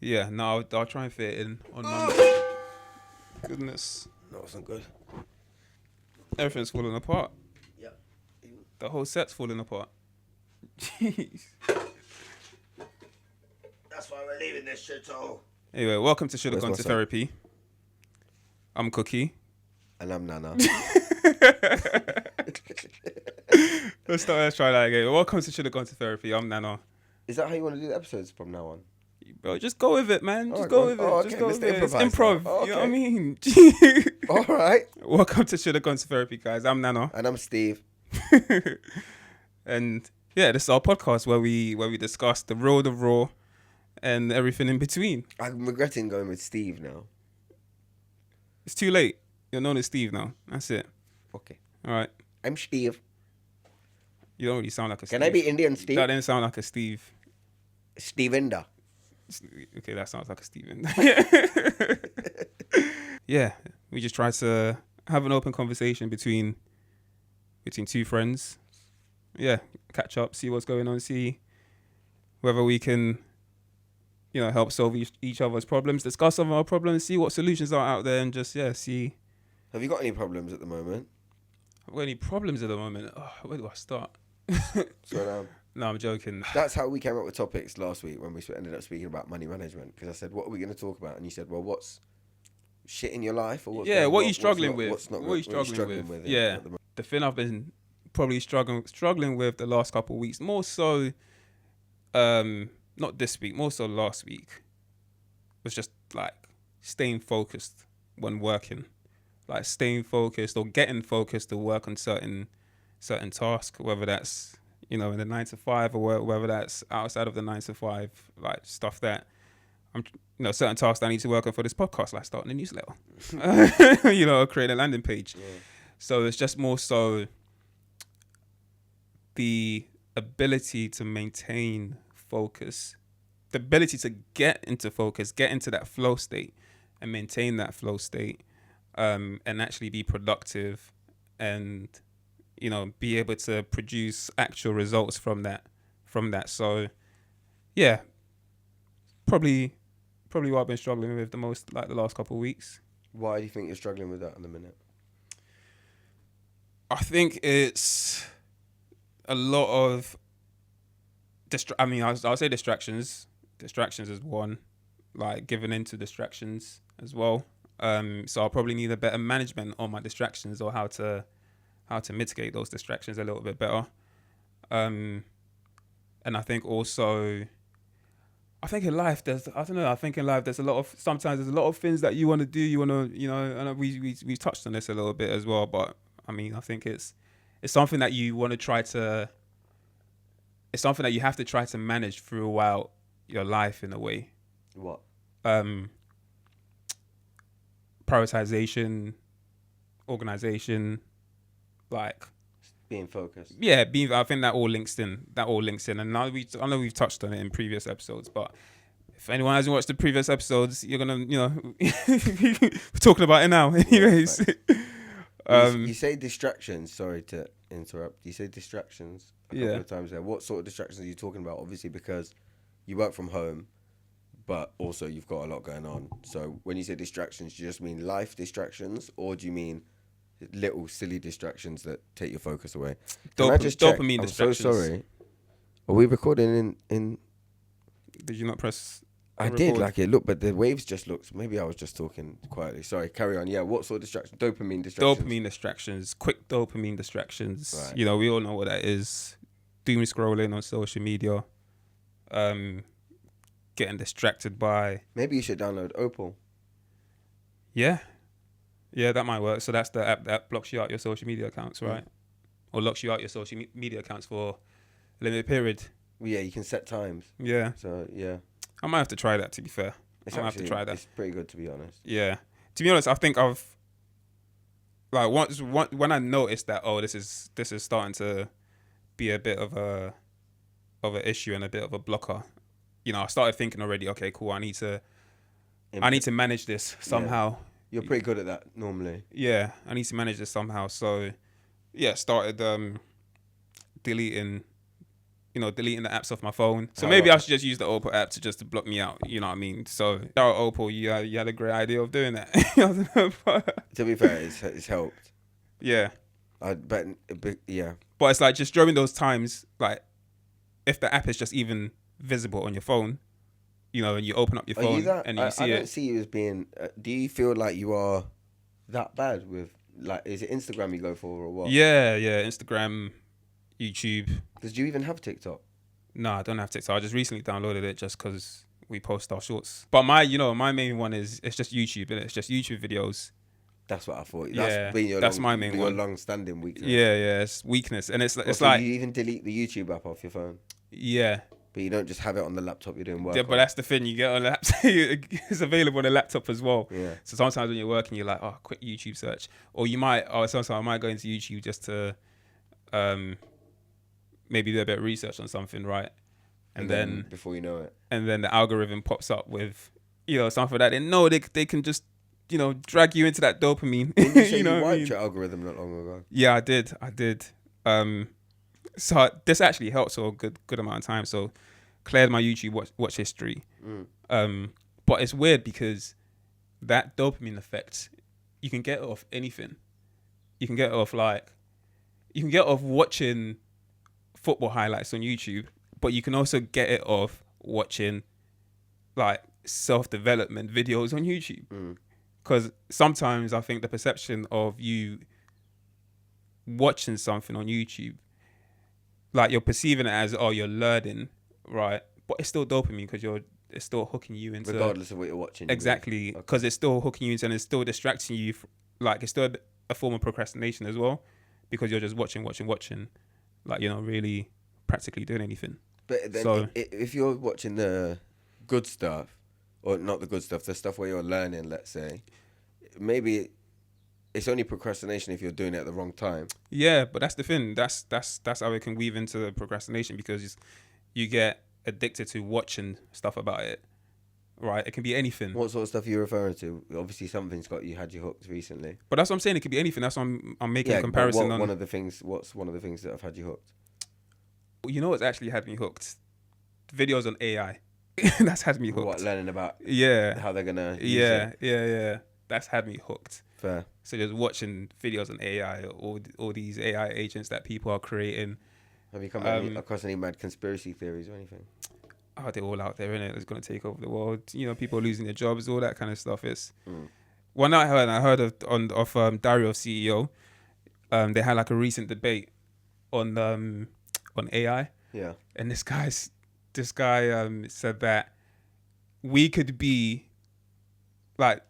Yeah, no, I'll try and fit it in on Monday. Goodness. No, it's not good. Everything's falling apart. Yeah. The whole set's falling apart. Jeez. That's why we're leaving this shit all. Anyway, welcome to Should Have Where's Gone to my son? Therapy. I'm Cookie. And I'm Nana. Let's try that again. Welcome to Should Have Gone to Therapy. I'm Nana. Is that how you want to do the episodes from now on? Bro, just go with it, man. Just Alright, go go with on. it. Oh, Just okay, go let's with it. It's improvise improv. now. Oh, You know what I okay. mean? All right. Welcome to Should Have Gone to Therapy, guys. I'm Nana. And I'm Steve. And yeah, this is our podcast where we discuss the raw, and everything in between. I'm regretting going with Steve now. It's too late. You're known as Steve now. That's it. Okay. All right. I'm Steve. You don't really sound like a Steve. Can I be Indian Steve? That didn't sound like a Steve. Stevenda. Okay, that sounds like a Steven. Yeah, we just try to have an open conversation between two friends. Yeah, catch up, see what's going on, see whether we can, help solve each other's problems, discuss some of our problems, see what solutions are out there, and just, see. Have you got any problems at the moment? I've got any problems at the moment? Oh, where do I start? Slow down. No, I'm joking. That's how we came up with topics last week when we ended up speaking about money management. Because I said, what are we going to talk about? And you said, well, what's shit in your life? Or what's what are you struggling with? What's not what are you struggling with? Yeah, at the moment? the thing I've been probably struggling with the last couple of weeks, more so, not this week, more so last week, was just like staying focused when working, like staying focused or getting focused to work on certain tasks, whether that's in the 9 to 5 or whether that's outside of the 9 to 5, like stuff that I'm, certain tasks I need to work on for this podcast, like starting a newsletter, or creating a landing page. Yeah. So it's just more so the ability to maintain focus, the ability to get into focus, get into that flow state and maintain that flow state, and actually be productive and be able to produce actual results from that. So yeah, probably what I've been struggling with the most, like the last couple of weeks. Why do you think you're struggling with that in a minute? I think it's a lot of I'll say distractions. Distractions is one, like giving into distractions as well. So I'll probably need a better management on my distractions, or how to mitigate those distractions a little bit better. And I think also, in life there's a lot of things that you want to do, and we touched on this a little bit as well, but I think it's something that you want to try to, it's something that you have to try to manage throughout your life in a way. What? Prioritization, organization, like being focused. Yeah, I think that all links in. And now I know we've touched on it in previous episodes, but if anyone hasn't watched the previous episodes, you're gonna, we're talking about it now, anyways. You say distractions. Sorry to interrupt. You say distractions a couple of times there. What sort of distractions are you talking about? Obviously, because you work from home, but also you've got a lot going on. So when you say distractions, do you just mean life distractions, or do you mean little silly distractions that take your focus away? Dopamine distractions. I'm so sorry. Are we recording in? Did you not press? I did, like it looked, but the waves just looked. Maybe I was just talking quietly. Sorry, carry on. Yeah, what sort of distractions? Dopamine distractions. Dopamine distractions. Quick dopamine distractions. Right. We all know what that is. Doom scrolling on social media. Getting distracted by. Maybe you should download Opal. Yeah, that might work. So that's the app that blocks you out your social media accounts, right? Or locks you out your social media accounts for a limited period. Well, yeah, you can set times. Yeah. So yeah, I might have to try that. To be fair, I might have to try that. It's pretty good, to be honest. Yeah, to be honest, I think I've when I noticed that this is starting to be a bit of an issue and a bit of a blocker. I started thinking already. Okay, cool. I need to manage this somehow. Yeah. You're pretty good at that normally. Yeah, I need to manage this somehow. So, yeah, started deleting deleting the apps off my phone. So maybe I should just use the Opal app to block me out. You know what I mean? So, Opal, you had a great idea of doing that. I don't know, to be fair, it's helped. Yeah. But it's like just during those times, like if the app is just even visible on your phone, and you open up your phone and you see it. I don't see you as being. Do you feel like you are that bad with, like, is it Instagram you go for or what? Yeah, Instagram, YouTube. Because do you even have TikTok? No, I don't have TikTok. I just recently downloaded it just because we post our shorts. But my main one it's just YouTube, and it's just YouTube videos. That's what I thought. That's my main one. Your long-standing weakness. Yeah, it's weakness, and it's so like you even delete the YouTube app off your phone. Yeah. But you don't just have it on the laptop you're doing work. Yeah, but that's the thing. You get on the laptop. It's available on the laptop as well. Yeah. So sometimes when you're working, you're like, quick YouTube search, or sometimes I might go into YouTube just to, maybe do a bit of research on something, right? And then before you know it, and then the algorithm pops up with, something that they can just, drag you into that dopamine. Didn't you say you wiped your algorithm not long ago? Yeah, I did. So this actually helped for a good amount of time. So cleared my YouTube watch history. But it's weird because that dopamine effect, you can get it off anything. You can get it off watching football highlights on YouTube, but you can also get it off watching like self-development videos on YouTube. Because sometimes I think the perception of you watching something on YouTube, like you're perceiving it as, you're learning, right? But it's still dopamine because it's still hooking you into, regardless of what you're watching. Exactly, because it's still hooking you into, and it's still distracting you. Like it's still a form of procrastination as well, because you're just watching. Like you're not really practically doing anything. But then if you're watching the good stuff, or not the good stuff, the stuff where you're learning, let's say, maybe it's only procrastination if you're doing it at the wrong time. Yeah, but that's the thing. That's how it can weave into the procrastination, because you get addicted to watching stuff about it. Right? It can be anything. What sort of stuff are you referring to? Obviously, something's had you hooked recently. But that's what I'm saying. It could be anything. That's what I'm making a comparison on. What's one of the things that have had you hooked? You know what's actually had me hooked? Videos on AI. That's had me hooked. What, learning about how they're gonna use it? Yeah. That's had me hooked. Fair. So just watching videos on AI, all these AI agents that people are creating. Have you come across any mad conspiracy theories or anything? Oh, they're all out there, innit? It's going to take over the world. People losing their jobs, all that kind of stuff. It's one I heard of Dario CEO. They had like a recent debate on AI. Yeah. And this guy said that we could be like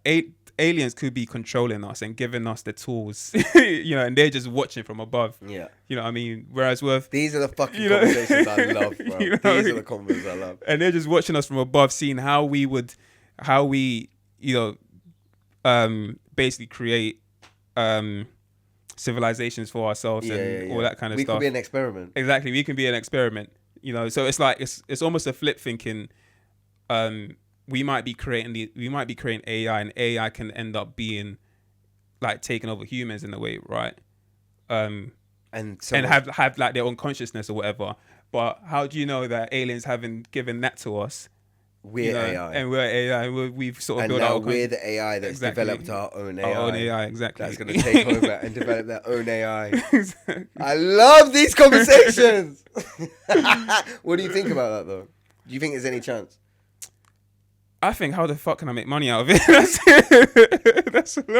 aliens could be controlling us and giving us the tools, and they're just watching from above. Yeah. You know what I mean? Whereas these are the fucking conversations I love, bro. These are the conversations I love. And they're just watching us from above, seeing how we basically create civilizations for ourselves and all that kind of stuff. We could be an experiment. Exactly. We can be an experiment. So it's like it's almost a flip thinking. We might be creating AI, and AI can end up being like taking over humans in a way, right? And have like their own consciousness or whatever. But how do you know that aliens haven't given that to us? We're AI. And we're AI. And we've sort of and built now our we're the AI that's developed our own AI. Our own AI, exactly. That's going to take over and develop their own AI. Exactly. I love these conversations. What do you think about that, though? Do you think there's any chance? I think, how the fuck can I make money out of it? That's what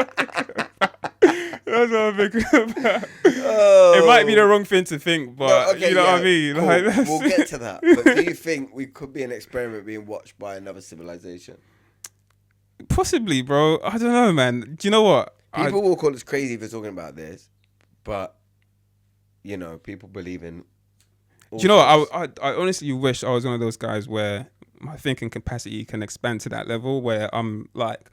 I'm thinking about. It might be the wrong thing to think, but what I mean? Cool. Like, we'll get to that. But do you think we could be an experiment being watched by another civilization? Possibly, bro. I don't know, man. Do you know what? People will call us crazy for talking about this, but, people believe in... Do you know what? I honestly wish I was one of those guys where my thinking capacity can expand to that level where I'm like,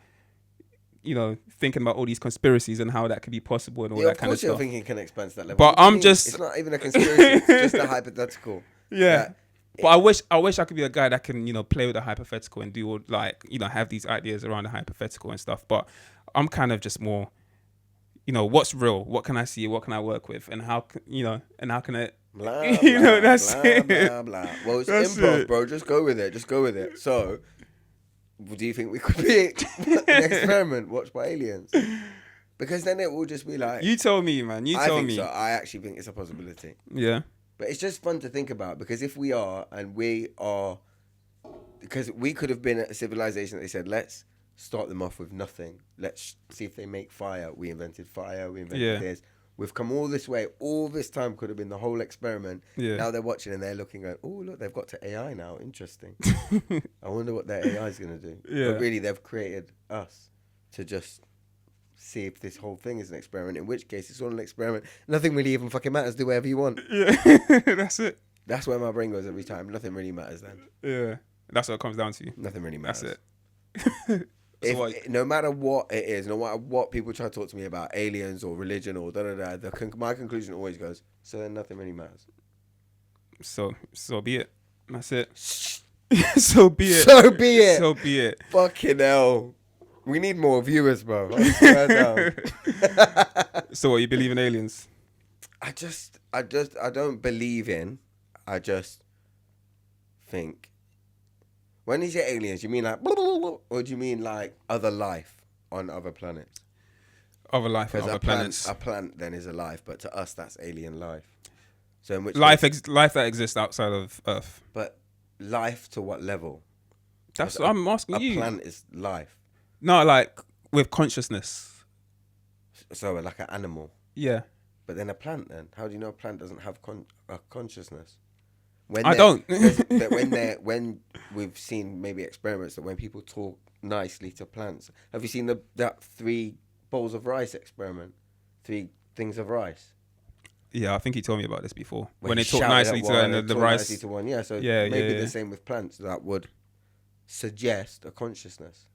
thinking about all these conspiracies and how that could be possible and all that kind of stuff. Of course your thinking can expand to that level. But it's not even a conspiracy, it's just a hypothetical. Yeah. But I wish I could be a guy that can, play with the hypothetical and do all, have these ideas around the hypothetical and stuff. But I'm kind of just more, what's real? What can I see? What can I work with? And how can it Blah, You blah, know, that's blah, it. blah, blah. Well, it's That's improv, it. bro. Just go with it. So, do you think we could be an experiment watched by aliens? Because then it will just be like... You tell me, man. You I tell think me. so. I actually think it's a possibility. Yeah. But it's just fun to think about, because if we are, because we could have been a civilization that they said, let's start them off with nothing. Let's see if they make fire. We invented fire. We invented this. We've come all this way. All this time could have been the whole experiment. Yeah. Now they're watching and they're looking, going, oh, look, they've got to AI now. Interesting. I wonder what their AI is going to do. Yeah. But really, they've created us to just see if this whole thing is an experiment, in which case it's all an experiment. Nothing really even fucking matters. Do whatever you want. Yeah. That's it. That's where my brain goes every time. Nothing really matters then. Yeah. That's what it comes down to. Nothing really matters. That's it. No matter what it is, no matter what people try to talk to me about, aliens or religion or my conclusion always goes, so then nothing really matters. So be it. That's it. So be it. So be it. So be it. Fucking hell. We need more viewers, bro. I swear down. So what, you believe in aliens? I don't believe in. I just think. When you say aliens, you mean like, or do you mean like other life on other planets? Other life on other planets. A plant then is alive, but to us that's alien life. So in which life that exists outside of Earth. But life to what level? That's what I'm asking you. A plant is life. No, like with consciousness. So like an animal. Yeah. But then a plant then? How do you know a plant doesn't have a consciousness? I don't. When we've seen maybe experiments that when people talk nicely to plants. Have you seen that 3 bowls of rice experiment? 3 things of rice? Yeah, I think he told me about this before. Where when they talk nicely to one, and the rice. Nicely to one. Yeah, so maybe the same with plants. That would suggest a consciousness.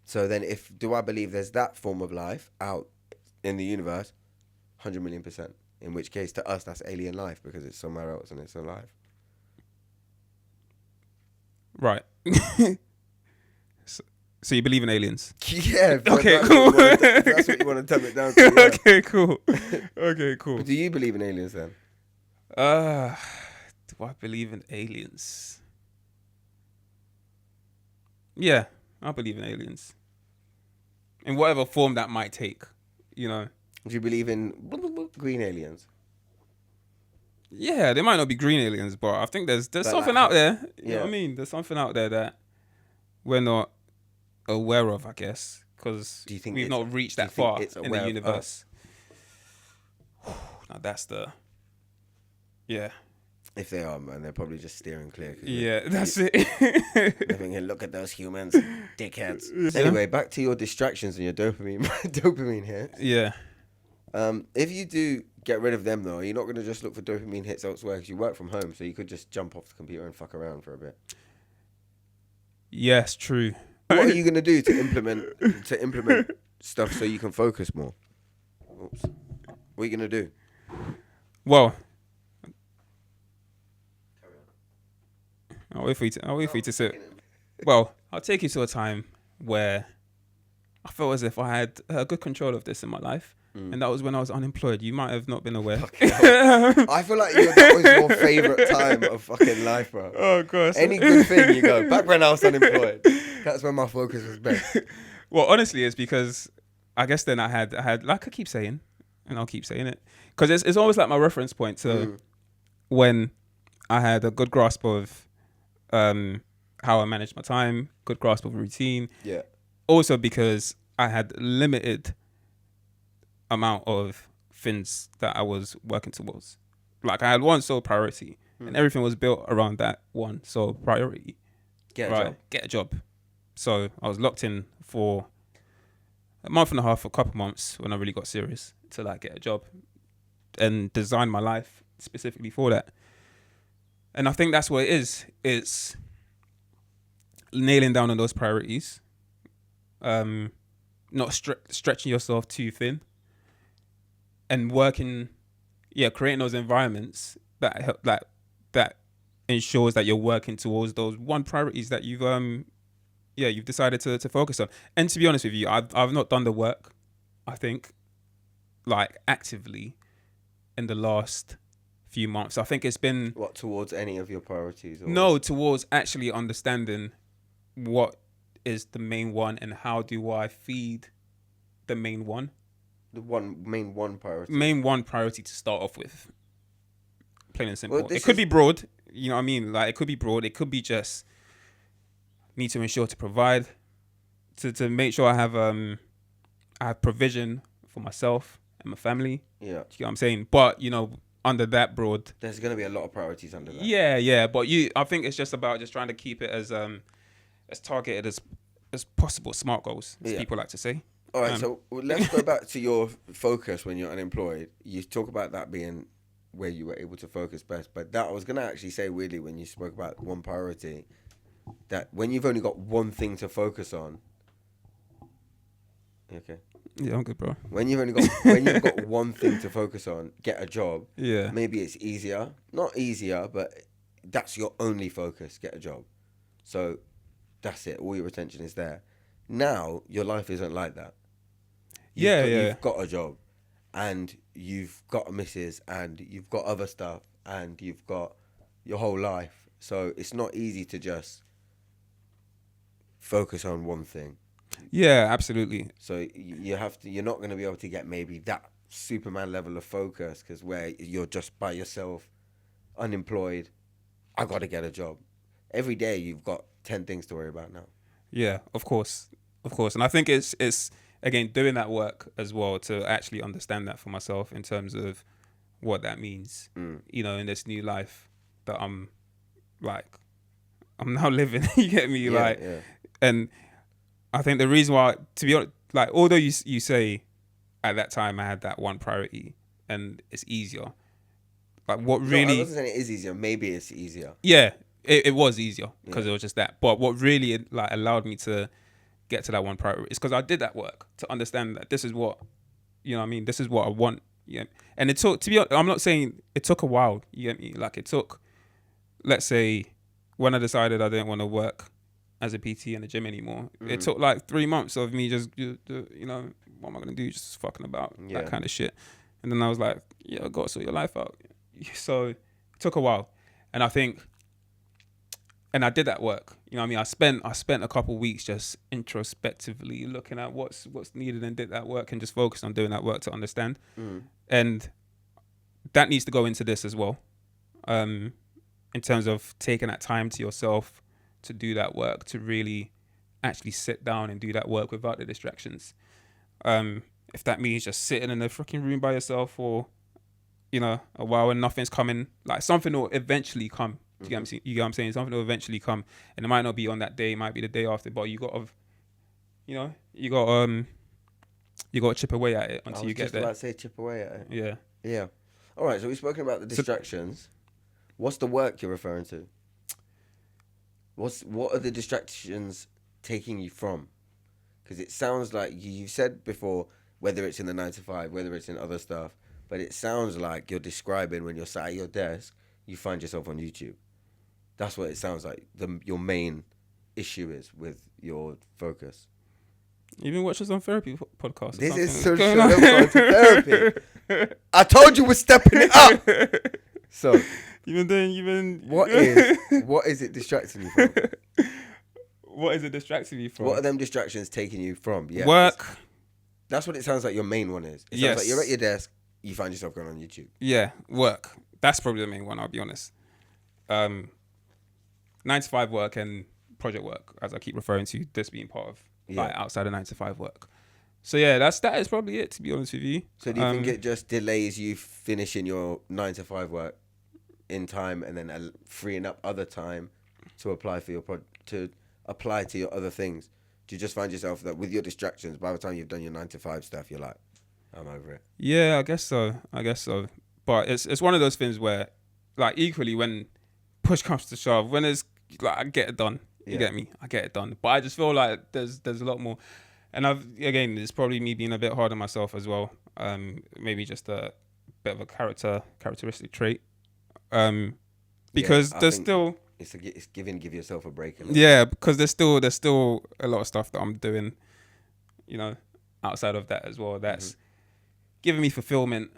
So then do I believe there's that form of life out in the universe? 100 million %. In which case, to us, that's alien life because it's somewhere else and it's alive. Right. So you believe in aliens? Yeah. Okay, cool. That's what you want to tell it down to. Yeah. Okay, cool. Okay, cool. But do you believe in aliens then? Do I believe in aliens? Yeah, I believe in aliens. In whatever form that might take, you know. Do you believe in green aliens? Yeah, they might not be green aliens, but I think there's something out there. You know what I mean? There's something out there that we're not aware of, I guess, because we've not reached that far in the universe. Now that's yeah. If they are, man, they're probably just steering clear. Yeah, that's it. They're thinking, look at those humans, dickheads. Yeah. Anyway, back to your distractions and your dopamine hits. Yeah. If you do get rid of them, though, you're not going to just look for dopamine hits elsewhere because you work from home, so you could just jump off the computer and fuck around for a bit. Yes, true. What are you going to do to implement stuff so you can focus more? Oops. What are you going to do? Well, I'll wait for you to sit. Well, I'll take you to a time where I felt as if I had good control of this in my life. And that was when I was unemployed. You might have not been aware. I feel like that was your favourite time of fucking life, bro. Oh, gosh. Any good thing, you go, back when I was unemployed. That's when my focus was best. Well, honestly, it's because I guess then I had like I keep saying, and I'll keep saying it, because it's almost like my reference point to when I had a good grasp of how I managed my time, good grasp of routine. Yeah. Also because I had limited amount of things that I was working towards. Like I had one sole priority and everything was built around that one sole priority. Get a job. So I was locked in for a month and a half, a couple months when I really got serious to like get a job and design my life specifically for that. And I think that's what it is. It's nailing down on those priorities, not stretching yourself too thin, and creating those environments that help, that ensures that you're working towards those one priorities that you've decided to focus on. And to be honest with you, I've not done the work, I think, like actively, in the last few months. I think it's been towards any of your priorities? Or? No, towards actually understanding what is the main one and how do I feed the main one. The main one priority. Main one priority to start off with. Plain and simple. Well, it could be broad. You know what I mean? Like, it could be broad. It could be just need to ensure to provide, to make sure I have provision for myself and my family. Yeah. Do you get what I'm saying? But, under that broad, there's going to be a lot of priorities under that. Yeah. But I think it's just about just trying to keep it as targeted as possible. Smart goals, as people like to say. All right, so let's go back to your focus when you're unemployed. You talk about that being where you were able to focus best, but that I was going to actually say, weirdly, when you spoke about one priority, that when you've only got one thing to focus on. Okay. Yeah, I'm good, bro. When you've got one thing to focus on, get a job. Yeah. Maybe it's easier. Not easier, but that's your only focus. Get a job. So that's it. All your attention is there. Now your life isn't like that. You've got a job, and you've got a missus, and you've got other stuff, and you've got your whole life. So it's not easy to just focus on one thing. Yeah, absolutely. So you're not going to be able to get maybe that Superman level of focus, because where you're just by yourself, unemployed, I got to get a job. Every day you've got 10 things to worry about now. Yeah, of course. And I think it's again doing that work as well to actually understand that for myself in terms of what that means. In this new life that I'm now living. You get me? Yeah. And I think the reason why, to be honest, although you say at that time I had that one priority and it's easier, what really... No, I wasn't saying it is easier. Maybe it's easier. Yeah, it was easier because it was just that. But what really allowed me to get to that one priority is because I did that work to understand that this is what, this is what I want. Yeah, and it took, to be honest, I'm not saying it took a while. You get me? It took, let's say, when I decided I didn't want to work as a PT in the gym anymore. It took 3 months of me just, what am I going to do? Just fucking about that kind of shit. And then I was like, I got to sort your life out. So it took a while. And I think, and I did that work. I spent a couple of weeks just introspectively looking at what's needed and did that work and just focused on doing that work to understand. And that needs to go into this as well. In terms of taking that time to yourself to do that work, to really actually sit down and do that work without the distractions. If that means just sitting in a freaking room by yourself for, a while and nothing's coming, something will eventually come. You get what I'm saying? Something will eventually come, and it might not be on that day, it might be the day after, but you got to chip away at it until you get there. I was just about to say chip away at it. Yeah. Yeah. All right, so we've spoken about the distractions. What's the work you're referring to? What are the distractions taking you from? Because it sounds like you said before, whether it's in the 9 to 5, whether it's in other stuff, but it sounds like you're describing when you're sat at your desk, you find yourself on YouTube. That's what it sounds like. Your main issue is with your focus. You been watching some therapy podcast? This is so therapy. I told you we're stepping it up. So you've been. What is it distracting you from? What is it distracting you from? What are them distractions taking you from? Yeah, work. That's what it sounds like your main one is. It sounds like you're at your desk, you find yourself going on YouTube. Yeah, work. That's probably the main one, I'll be honest. 9 to 5 work and project work, as I keep referring to this being part of outside of 9 to 5 work. So yeah, that is probably it, to be honest with you. So do you think it just delays you finishing your 9 to 5 work in time and then freeing up other time to apply for to apply to your other things? Do you just find yourself that with your distractions, by the time you've done your 9 to 5 stuff, you're like, I'm over it? Yeah, I guess so. But it's one of those things where, equally when push comes to shove, when it's I get it done. You get me? I get it done. But I just feel like there's a lot more. And it's probably me being a bit hard on myself as well. Maybe just a bit of a characteristic trait. Because there's still... It's give yourself a break. Because there's still a lot of stuff that I'm doing, outside of that as well. That's giving me fulfillment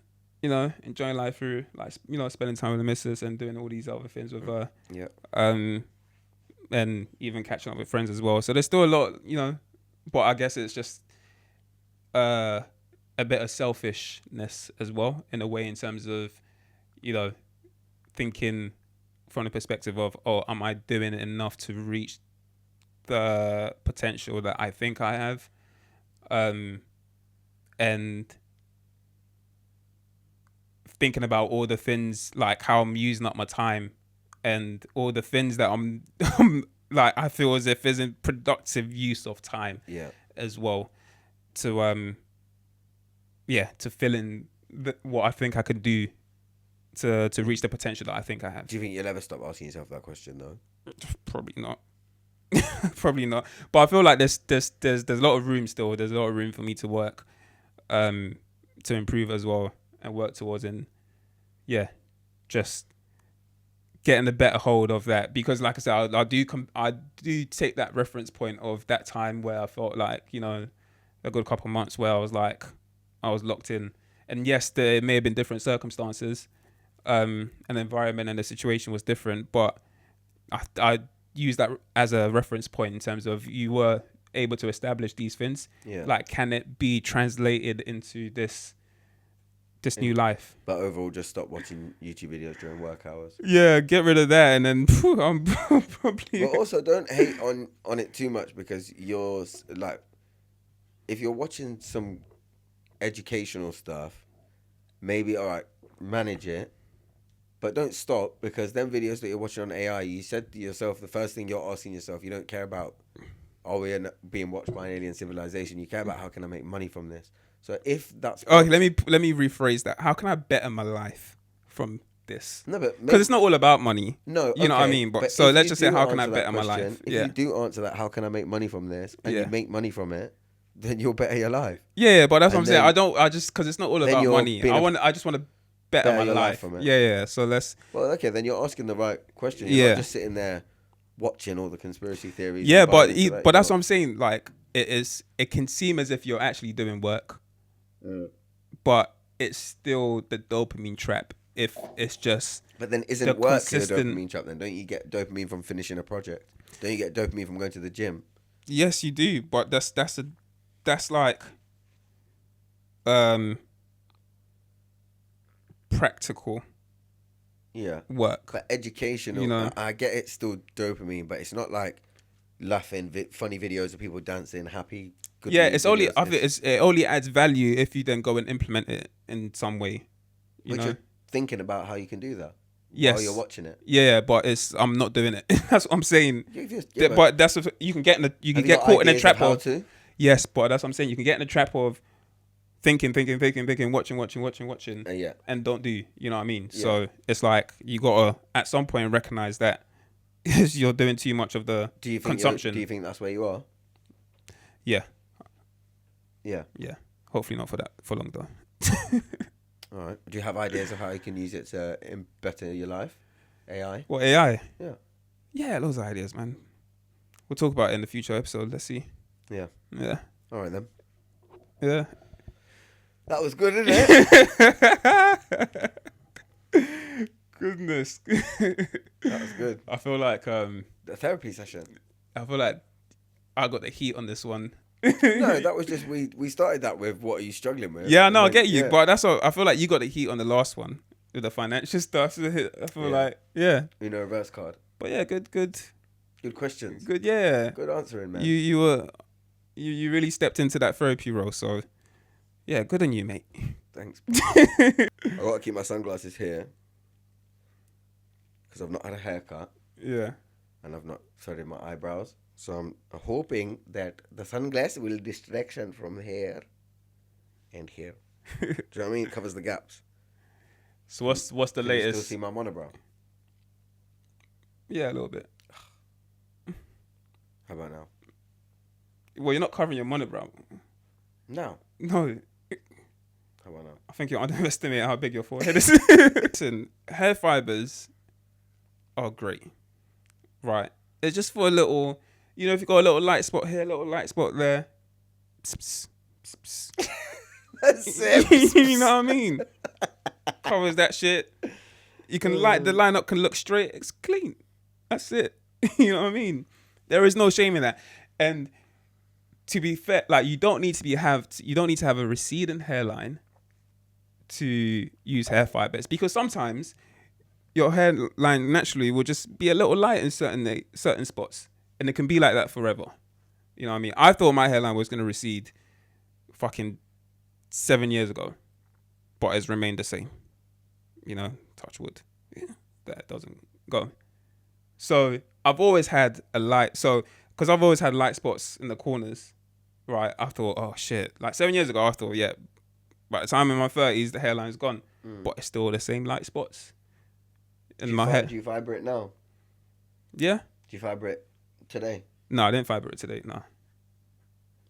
you know, enjoying life through, like, you know, spending time with the missus and doing all these other things with her. Yeah. And even catching up with friends as well. So there's still a lot, you know, but I guess it's just a bit of selfishness as well, in a way, in terms of, you know, thinking from the perspective of, oh, am I doing enough to reach the potential that I think I have? And thinking about all the things, like how I'm using up my time and all the things that I'm like, I feel as if isn't productive use of time as well, to to fill in what I think I could do to reach the potential that I think I have. Do you think you'll ever stop asking yourself that question though? Probably not. Probably not. But I feel like there's a lot of room still. There's a lot of room for me to work, to improve as well and work towards, and just getting a better hold of that. Because like I said, I do take that reference point of that time where I felt like, you know, a good couple of months where I was locked in, and yes, there may have been different circumstances, and the environment and the situation was different, but I use that as a reference point in terms of, you were able to establish these things. Like, can it be translated into this new life? But overall, just stop watching YouTube videos during work hours. Yeah, get rid of that, and then I'm probably. But also, don't hate on it too much, because you're like, if you're watching some educational stuff, maybe all right, manage it, but don't stop, because them videos that you're watching on AI, you said to yourself, the first thing you're asking yourself, you don't care about, are we being watched by an alien civilization? You care about, how can I make money from this? So if that's... Oh, let me rephrase that. How can I better my life from this? No, but... Because it's not all about money. No, you know what I mean? But so let's just say, how can I better my life? If you do answer that, how can I make money from this? And you make money from it, then you'll better your life. Yeah, but that's what I'm saying. Because it's not all about money. I just want to better my life from it. Yeah. So let's... Well, okay, then you're asking the right question. You're not just sitting there watching all the conspiracy theories. Yeah, but that's what I'm saying. Like, it can seem as if you're actually doing work, but it's still the dopamine trap. If it's just... But then isn't work the dopamine trap then? Don't you get dopamine from finishing a project? Don't you get dopamine from going to the gym? Yes, you do. But that's like practical work. But educational, you know, I get it's still dopamine, but it's not like laughing, funny videos of people dancing, happy. Good it's only it only adds value if you then go and implement it in some way. You're thinking about how you can do that. Yes, while you're watching it. Yeah, but I'm not doing it. That's what I'm saying. But that's you can get caught in a trap of. Yes, but that's what I'm saying. You can get in a trap of thinking, watching, and don't do. You know what I mean? Yeah. So it's like you gotta at some point recognize that you're doing too much of the consumption. Do you think that's where you are? Yeah. Yeah. Yeah. Hopefully not for long though. All right. Do you have ideas of how you can use it to better your life? AI? What, AI? Yeah. Yeah, loads of ideas, man. We'll talk about it in the future episode. Let's see. Yeah. Yeah. All right then. Yeah. That was good, isn't it? Goodness. That was good. I feel like the therapy session. I feel like I got the heat on this one. No, that was just we started that with what are you struggling with? Yeah, no, I get you, but that's what I feel like you got the heat on the last one with the financial stuff. I feel like reverse card. But yeah, good questions. Good, yeah. Good answering, man. You really stepped into that therapy role, so yeah, good on you, mate. Thanks. I gotta keep my sunglasses here because I've not had a haircut. Yeah. And I've not threaded my eyebrows. So I'm hoping that the sunglass will distraction from here and here. Do you know what I mean? It covers the gaps. So what's the latest? You still see my monobrow? Yeah, a little bit. How about now? Well, you're not covering your monobrow. No. No. How about now? I think you're underestimating how big your forehead is. Listen, hair fibers are great. Right. It's just for a little, if you've got a little light spot here, a little light spot there. Pss, pss, pss, pss. That's it. You know what I mean? covers that shit. You can the lineup can look straight. It's clean. That's it. You know what I mean? There is no shame in that. And to be fair, like you don't need to have a receding hairline to use hair fibers, because sometimes your hairline naturally will just be a little light in certain spots, and it can be like that forever. You know what I mean? I thought my hairline was going to recede fucking 7 years ago, but it's remained the same. You know, touch wood. Yeah, that doesn't go. So I've always had because I've always had light spots in the corners, right? I thought, oh shit. Like 7 years ago, I thought, yeah, by the time in my 30s, the hairline's gone. But it's still the same light spots in my head. Do you fibre it now? Yeah. Do you fibre it today? No, I didn't fibre it today, no.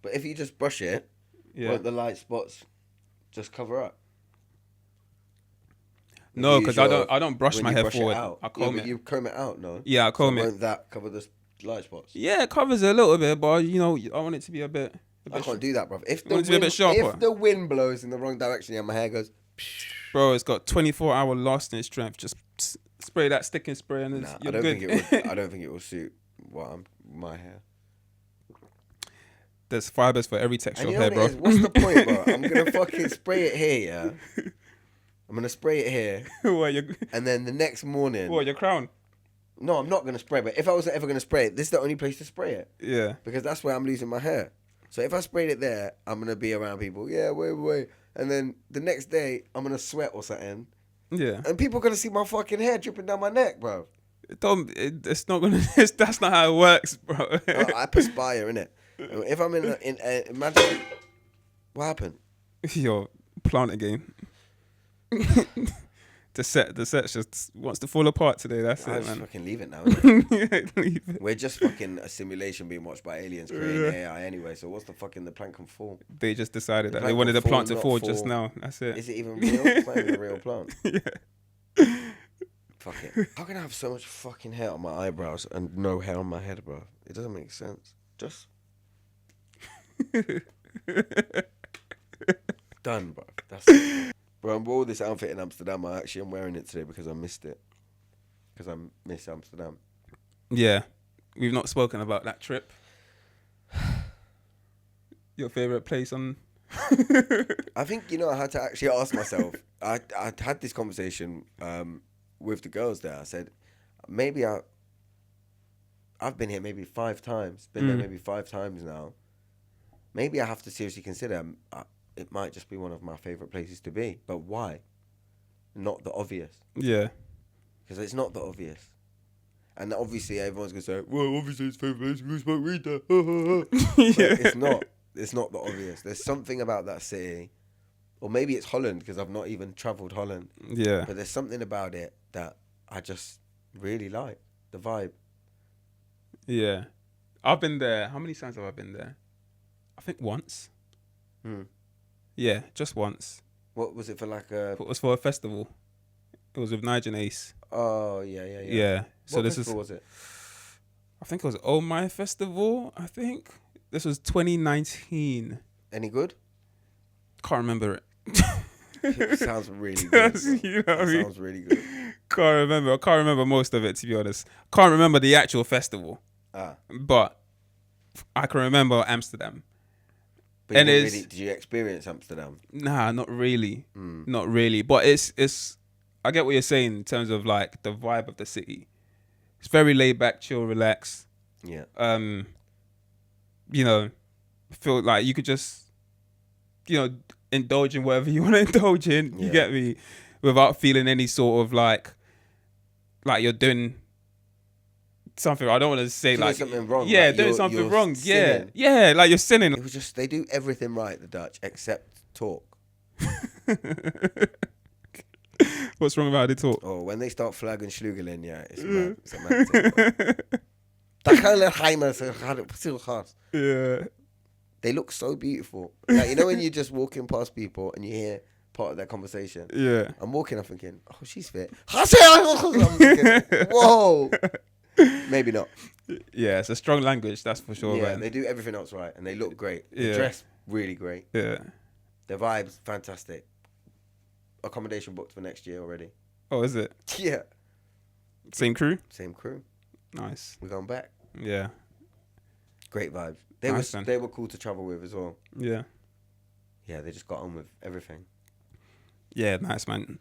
But if you just brush it, won't the light spots just cover up? No, because I don't brush my hair forward. I comb it. You comb it out, no? Yeah, I comb it. Won't that cover the light spots? Yeah, it covers it a little bit, but you know, I want it to be a bit. I can't do that, bro. If the wind blows in the wrong direction, yeah, my hair goes. Bro, it's got 24-hour lasting strength. Just spray that sticking spray, and you're good. I don't think it will suit my hair. There's fibers for every texture of hair, bro. What's the point, bro? I'm gonna fucking spray it here, yeah. I'm gonna spray it here, and then the next morning. What, your crown? No, I'm not gonna spray. But if I was ever gonna spray it, this is the only place to spray it. Yeah. Because that's where I'm losing my hair. So if I sprayed it there, I'm gonna be around people. Yeah, wait, and then the next day I'm gonna sweat or something. Yeah. And people are gonna see my fucking hair dripping down my neck, bro. It's not gonna. That's not how it works, bro. I perspire, innit? If I'm imagine what happened. Yo, plant again. The set just wants to fall apart today. That's it, man. Just fucking leave it now. Yeah, leave it. We're just fucking a simulation being watched by aliens creating AI anyway. So what's the plan can fall? They just decided that they wanted the plant to fall just now. That's it. Is it even real? It's not even a real plant. Yeah. Fuck it. How can I have so much fucking hair on my eyebrows and no hair on my head, bro? It doesn't make sense. Just done, bro. That's it. Bro, I wore this outfit in Amsterdam. I'm wearing it today because I missed it. Because I miss Amsterdam. Yeah. We've not spoken about that trip. Your favourite place on... I think, I had to actually ask myself. I had this conversation with the girls there. I said, maybe I've been here maybe 5 times. Been there maybe 5 times now. Maybe I have to seriously consider... it might just be one of my favourite places to be. But why? Not the obvious. Yeah. Because it's not the obvious. And obviously everyone's going to say, well, obviously it's favourite place, we smoke weed there. Yeah. It's not. It's not the obvious. There's something about that city. Or maybe it's Holland, because I've not even travelled Holland. Yeah. But there's something about it that I just really like. The vibe. Yeah. I've been there. How many times have I been there? I think once. Yeah, just once. What was it for, like It was for a festival. It was with Nigel and Ace. Oh, yeah. Yeah. So what festival was it? I think it was Oh My Festival, I think. This was 2019. Any good? Can't remember it. It sounds really good. Sounds really good. Can't remember. I can't remember most of it, to be honest. Can't remember the actual festival. But I can remember Amsterdam. But and did you experience Amsterdam? Nah, not really. Not really. But it's I get what you're saying in terms of like the vibe of the city. It's very laid back, chill, relax. Yeah. Feel like you could just, indulge in whatever you want to indulge in. You get me? Without feeling any sort of like you're doing something. I don't want to say doing something wrong. Yeah, like doing something wrong. Sinning. Yeah, like you're sinning. It was just, they do everything right, the Dutch, except talk. What's wrong about how they talk? Oh, when they start flagging schlugeling, yeah, it's mad. It's a mad thing. Yeah. They look so beautiful. Like, when you're just walking past people and you hear part of their conversation. Yeah. I'm walking, I'm thinking, oh, she's fit. I'm thinking, whoa. Maybe not. Yeah, it's a strong language, that's for sure. Yeah, man. they do everything else right, and they look great. They dress really great. Yeah. Their vibes fantastic. accommodation booked for next year already. Oh, is it? Yeah. Same crew? Same crew. Nice. We're going back. Yeah. Great vibes. They were cool to travel with as well. Yeah. Yeah, they just got on with everything. Yeah, nice, man.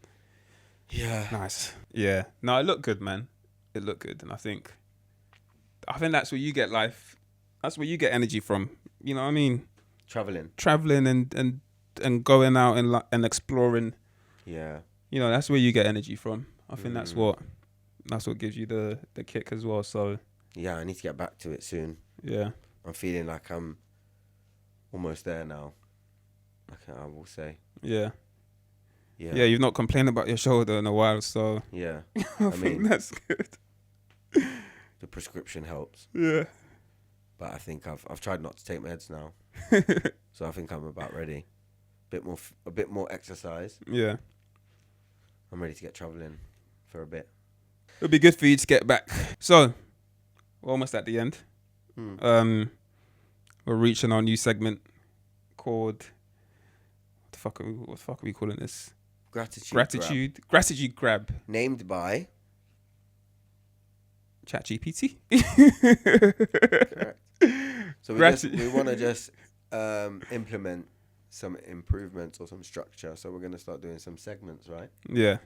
Yeah. Nice. Yeah. No, it looked good, man. It looked good. And I think that's where you get life. That's where you get energy from. You know what I mean? Traveling and going out and exploring. Yeah. You know, that's where you get energy from. I think that's what gives you the kick as well. So yeah, I need to get back to it soon. Yeah. I'm feeling like I'm almost there now. I will say. Yeah. Yeah. Yeah, you've not complained about your shoulder in a while, so yeah. I mean that's good. The prescription helps. Yeah. But I think I've tried not to take meds now. So I think I'm about ready. A bit more exercise. Yeah. I'm ready to get travelling for a bit. It'll be good for you to get back. So, we're almost at the end. We're reaching our new segment called what the fuck are we calling this? Gratitude grab. Named by ChatGPT. Correct. So we want to just implement some improvements or some structure. So we're going to start doing some segments, right? Yeah.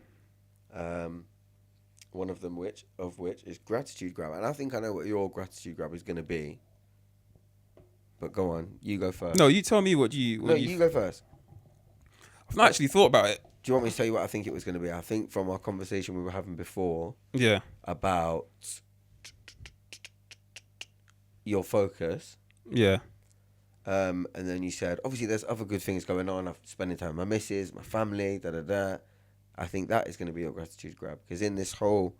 One of them which is gratitude grab. And I think I know what your gratitude grab is going to be. But go on, you go first. No, you tell me you go first. I've not actually thought about it. Do you want me to tell you what I think it was going to be? I think from our conversation we were having before. Yeah. About your focus. Yeah. And then you said, obviously there's other good things going on. I'm spending time with my missus, my family, I think that is going to be your gratitude grab. Because in this whole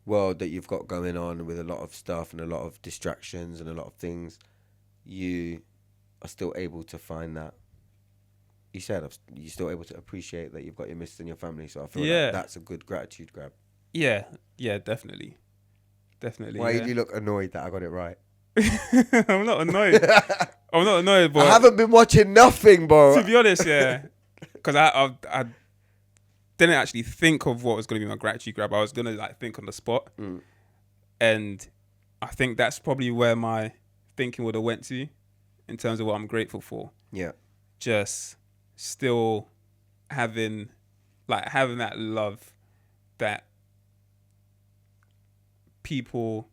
world that you've got going on with a lot of stuff and a lot of distractions and a lot of things, you are still able to find that. You said you're still able to appreciate that you've got your missus and your family. So I feel like that's a good gratitude grab. Yeah, definitely. Why did you look annoyed that I got it right? I'm not annoyed. But I haven't been watching nothing, bro. To be honest, yeah. Because I didn't actually think of what was going to be my gratitude grab. I was going to think on the spot. And I think that's probably where my thinking would have went to in terms of what I'm grateful for. Yeah. Just still having that love that people,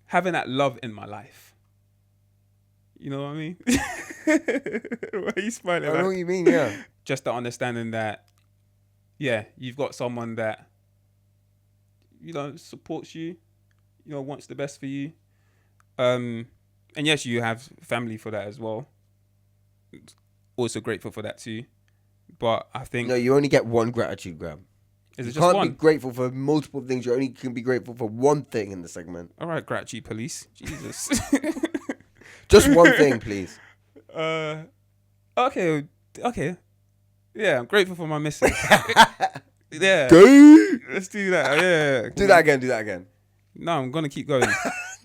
having that love in my life. You know what I mean? Why are you smiling? I know what you mean, yeah. Just the understanding that, yeah, you've got someone that, supports you, wants the best for you. And yes, you have family for that as well. Also grateful for that too. But I think... No, you only get one gratitude grab. Is it just one? You can't be grateful for multiple things. You only can be grateful for one thing in the segment. All right, gratitude police. Jesus. Just one thing, please. Okay. Yeah, I'm grateful for my missus. Yeah. Go. Let's do that. Yeah. Do that again. No, I'm going to keep going.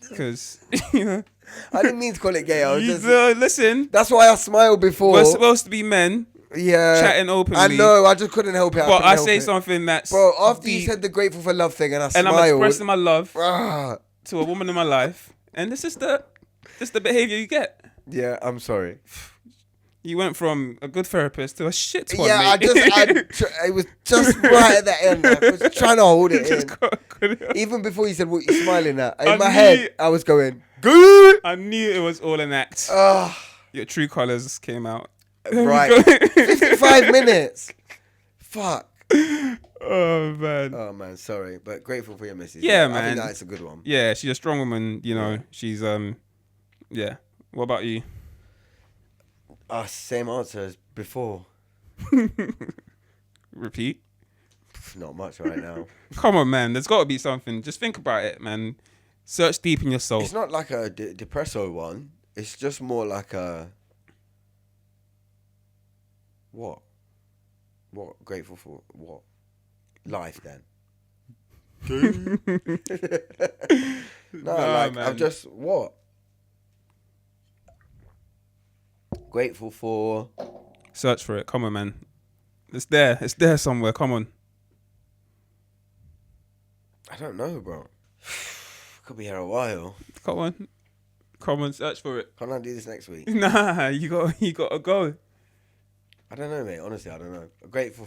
Because, I didn't mean to call it gay. I was just... Listen. That's why I smiled before. We're supposed to be men. Yeah. Chatting openly. I know, I just couldn't help it. But I say something that's... Bro, after you said the grateful for love thing and I smiled... And I'm expressing my love to a woman in my life. And this is the behaviour you get. Yeah, I'm sorry. You went from a good therapist to a shit one, yeah, mate. It was just right at the end. I was trying to hold it in. Even before you said what you're smiling at, in my head, I was going, good. I knew it was all an act. Your true colours came out. Right. 55 minutes. Fuck. Oh, man. Oh, man, sorry. But grateful for your missus. Yeah, man. I think that's a good one. Yeah, she's a strong woman, She's, yeah. What about you? Same answer as before. Repeat. Not much right now. Come on, man. There's got to be something. Just think about it, man. Search deep in your soul. It's not like a depresso one. It's just more like a... What? What? Grateful for what? Life, then. Man. I'm just... What? Grateful for... Search for it. Come on, man. It's there. It's there somewhere. Come on. I don't know, bro. Could be here a while. Come on. Come on, search for it. Can't I do this next week? Nah, you gotta go. I don't know, mate. Honestly, I don't know. I'm grateful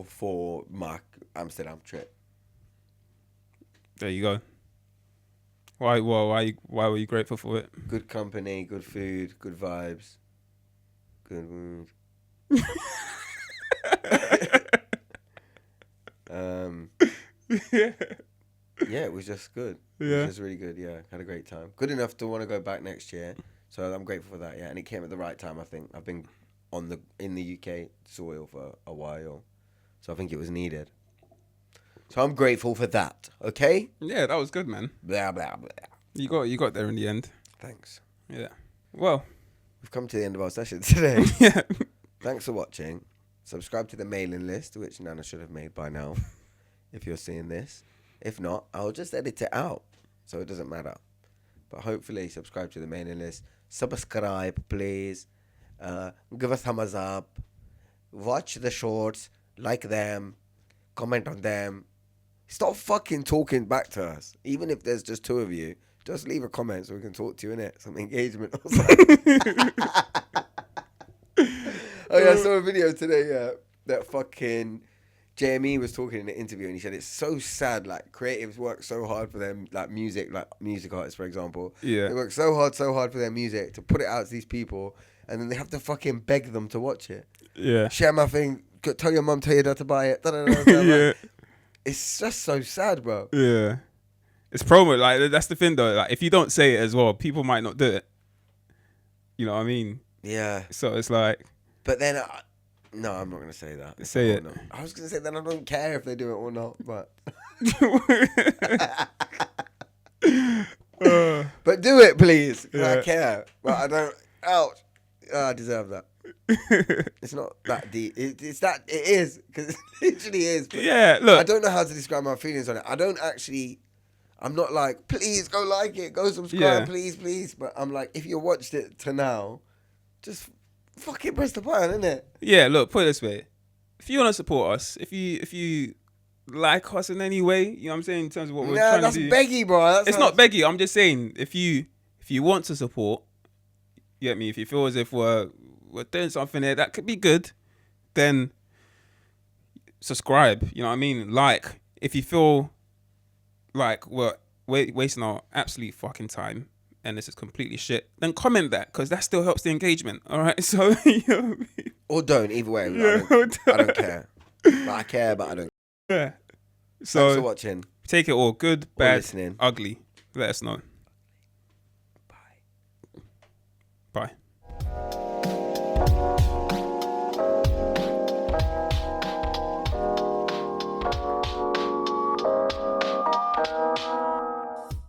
for my Amsterdam trip. There you go. Why were you grateful for it? Good company, good food, good vibes, good mood. Yeah, it was just good. Yeah. It was just really good, yeah. Had a great time. Good enough to want to go back next year. So I'm grateful for that, yeah. And it came at the right time, I think. I've been in the UK soil for a while. So I think it was needed. So I'm grateful for that, okay? Yeah, that was good, man. Blah, blah, blah. You got there in the end. Thanks. Yeah. Well. We've come to the end of our session today. Yeah. Thanks for watching. Subscribe to the mailing list, which Nana should have made by now, if you're seeing this. If not, I'll just edit it out, so it doesn't matter. But hopefully, subscribe to the mailing list. Subscribe, please. Give us thumbs up. Watch the shorts. Like them. Comment on them. Stop fucking talking back to us. Even if there's just 2 of you, just leave a comment so we can talk to you, innit? Some engagement or something. Oh, yeah, I saw a video today, that fucking JME was talking in an interview, and he said it's so sad, like, creatives work so hard for them, like music artists, for example. Yeah. They work so hard for their music to put it out to these people, and then they have to fucking beg them to watch it. Yeah. Share my thing, tell your mum, tell your dad to buy it. Yeah. It's just so sad, bro. Yeah. It's promo, like, that's the thing, though. Like, if you don't say it as well, people might not do it. You know what I mean? Yeah. So it's like... But then... no, I'm not going to say that. Say it. No. I was going to say that I don't care if they do it or not, but... But do it, please. Yeah. I care. But I don't... Ouch. Oh, I deserve that. It's not that deep. It is. Because it literally is. Yeah, look. I don't know how to describe my feelings on it. I'm not like, please go like it. Go subscribe, please. But I'm like, if you watched it to now, just... fucking press the button, innit? Yeah, look, put it this way. If you want to support us, if you like us in any way, you know what I'm saying, in terms of what we're trying to do. That's beggy, bro. It's not beggy. I'm just saying, if you want to support, you get me? If you feel as if we're doing something there that could be good, then subscribe. You know what I mean? Like, if you feel like we're wasting our absolute fucking time, and this is completely shit, then comment that, because that still helps the engagement. All right, so you know what I mean? Or don't, either way. Yeah, I don't care. But I care, but I don't. Yeah. So thanks for watching. Take it all, good, bad, ugly. Let us know. Bye. Bye.